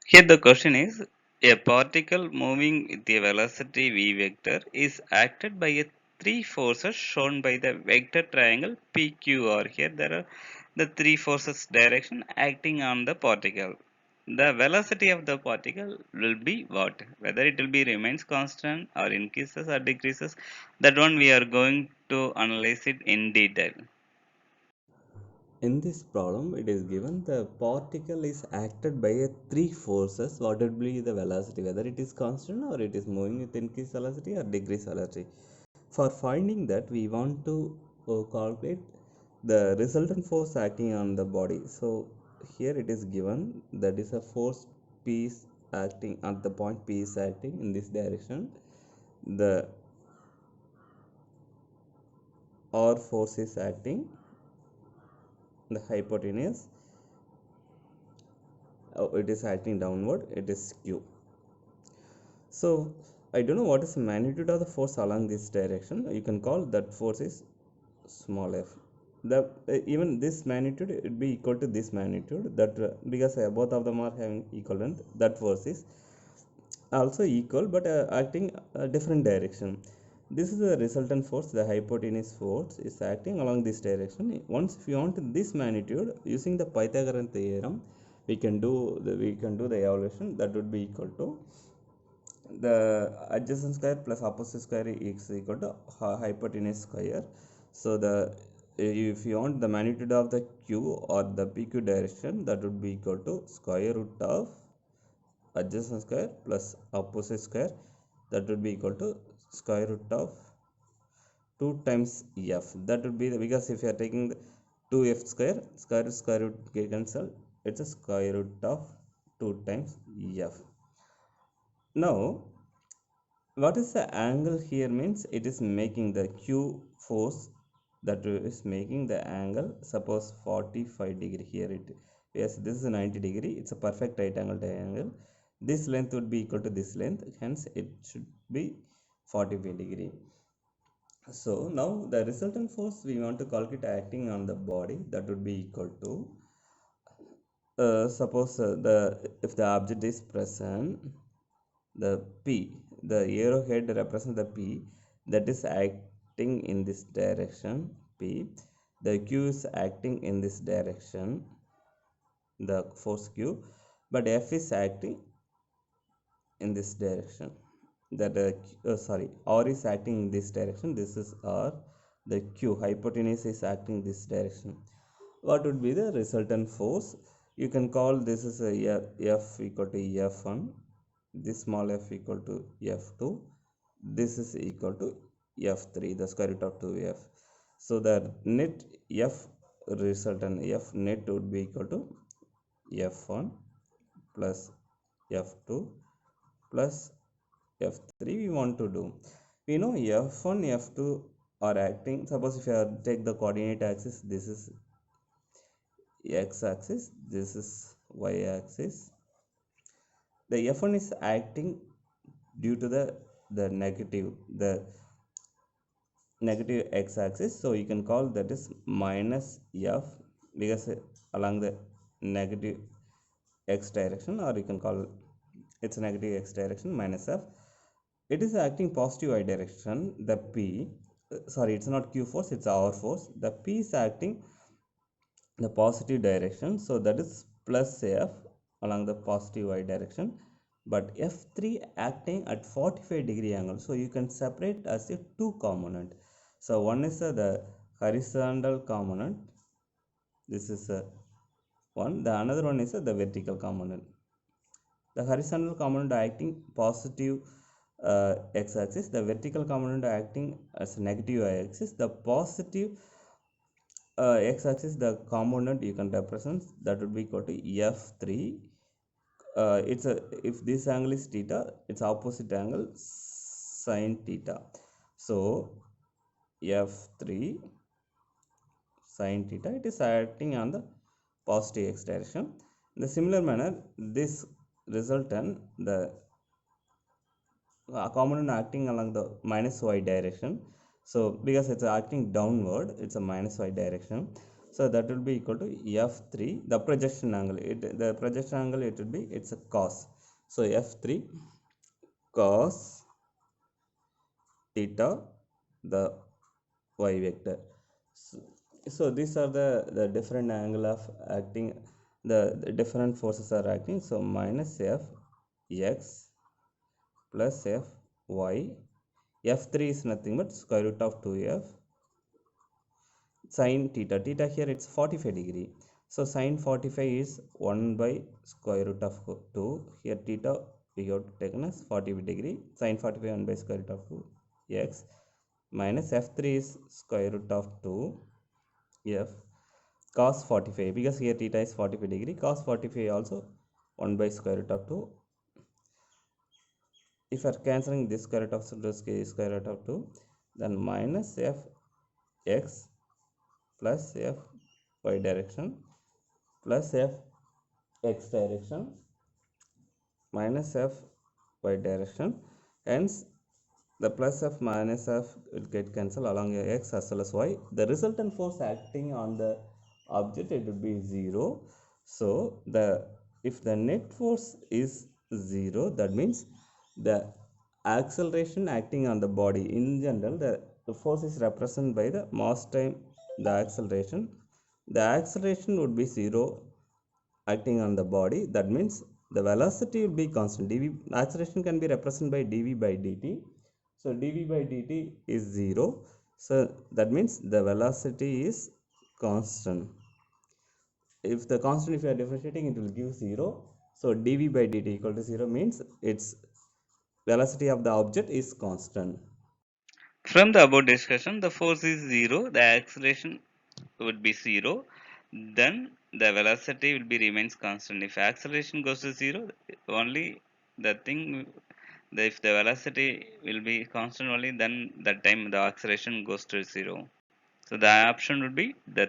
Here the question is, a particle moving with a velocity v vector is acted by a three forces shown by the vector triangle PQR. Here there are the three forces direction acting on the particle. The velocity of the particle will be what? Whether it will be remains constant or increases or decreases, that one we are going to analyze it in detail. In this problem, it is given the particle is acted by a three forces. What would be the velocity, whether it is constant or it is moving with increased velocity or decreased velocity. For finding that, we want to calculate the resultant force acting on the body. So here it is given that is a force P is acting at the point P is acting in this direction. The R force is acting the hypotenuse. It is acting downward. It is Q. So I don't know what is the magnitude of the force along this direction. You can call that force is small f. The even this magnitude would be equal to this magnitude, that because both of them are having equal length, that force is also equal but acting a different direction. This is the resultant force. The hypotenuse force is acting along this direction. Once if you want this magnitude, using the Pythagorean theorem, we can do the evaluation. That would be equal to the adjacent square plus opposite square is equal to hypotenuse square. So the if you want the magnitude of the q or the pq direction, that would be equal to square root of adjacent square plus opposite square. That would be equal to square root of 2 times f. That would be because if you are taking the 2f square root get cancel, it's a square root of 2 times f. Now what is the angle here means it is making the q force, that is making the angle, suppose 45 degree. Here it, yes, this is a 90 degree. It's a perfect right angle triangle. This length would be equal to this length, hence it should be 45 degree. So now the resultant force we want to calculate acting on the body, that would be equal to suppose the if the object is present, the P, the arrowhead represents the P that is acting in this direction P. The Q is acting in this direction, the force Q, but F is acting in this direction. That sorry, R is acting in this direction. This is R. The Q hypotenuse is acting this direction. What would be the resultant force? You can call this is a F equal to F1, this small f equal to F2, this is equal to F3, the square root of 2f. So the net F resultant F net would be equal to F1 plus F2 plus F3. We want to do, we know F1 F2 are acting. Suppose if you take the coordinate axis, this is x axis, this is y axis. The F1 is acting due to the negative x axis, so you can call that is minus f, because along the negative x direction, or you can call it's negative x direction minus f. It is acting positive y direction. The p, sorry, it's not q force, it's our force. The p is acting the positive direction, so that is plus f along the positive y direction, but f3 acting at 45 degree angle. So you can separate as a two component. So one is the horizontal component, this is one. The another one is the vertical component. The horizontal component acting positive x-axis, the vertical component acting as negative y-axis. The positive x-axis, the component you can represent, that would be equal to f3. It's a, if this angle is theta, it's opposite angle sine theta. So f3 sine theta, it is acting on the positive x direction. In the similar manner, this resultant, the component acting along the minus y direction. So because it's acting downward, it's a minus y direction. So that will be equal to F3, the projection angle. The projection angle, it will be, it's a cos. So F3 cos theta, the y vector. So, so these are the different angle of acting, the different forces are acting. So minus F x plus F y. F3 is nothing but square root of 2F sin theta. Theta here it's 45 degree. So sin 45 is 1 by square root of 2. Here theta we have taken as 40 degree. Sin 45 1 by square root of 2 x minus F3 is square root of 2 F cos 45, because here theta is 45 degree. Cos 45 also 1 by square root of 2. If you are cancelling this square root of square root of 2, then minus F x plus F y direction plus F x direction minus F y direction. Hence the plus of minus of will get cancelled along x as well as y. The resultant force acting on the object, it will be 0. So the if the net force is 0, that means the acceleration acting on the body in general, the force is represented by the mass time the acceleration. The acceleration would be 0 acting on the body. That means the velocity will be constant. dv acceleration can be represented by dv by dt. So dv by dt is 0. So that means the velocity is constant. If the constant, if you are differentiating, it will give 0. So dv by dt equal to 0 means its velocity of the object is constant. From the above discussion, the force is 0, the acceleration would be 0, then the velocity will be remains constant. If acceleration goes to 0, only the thing, if the velocity will be constant only, then that time the acceleration goes to 0. So the option would be the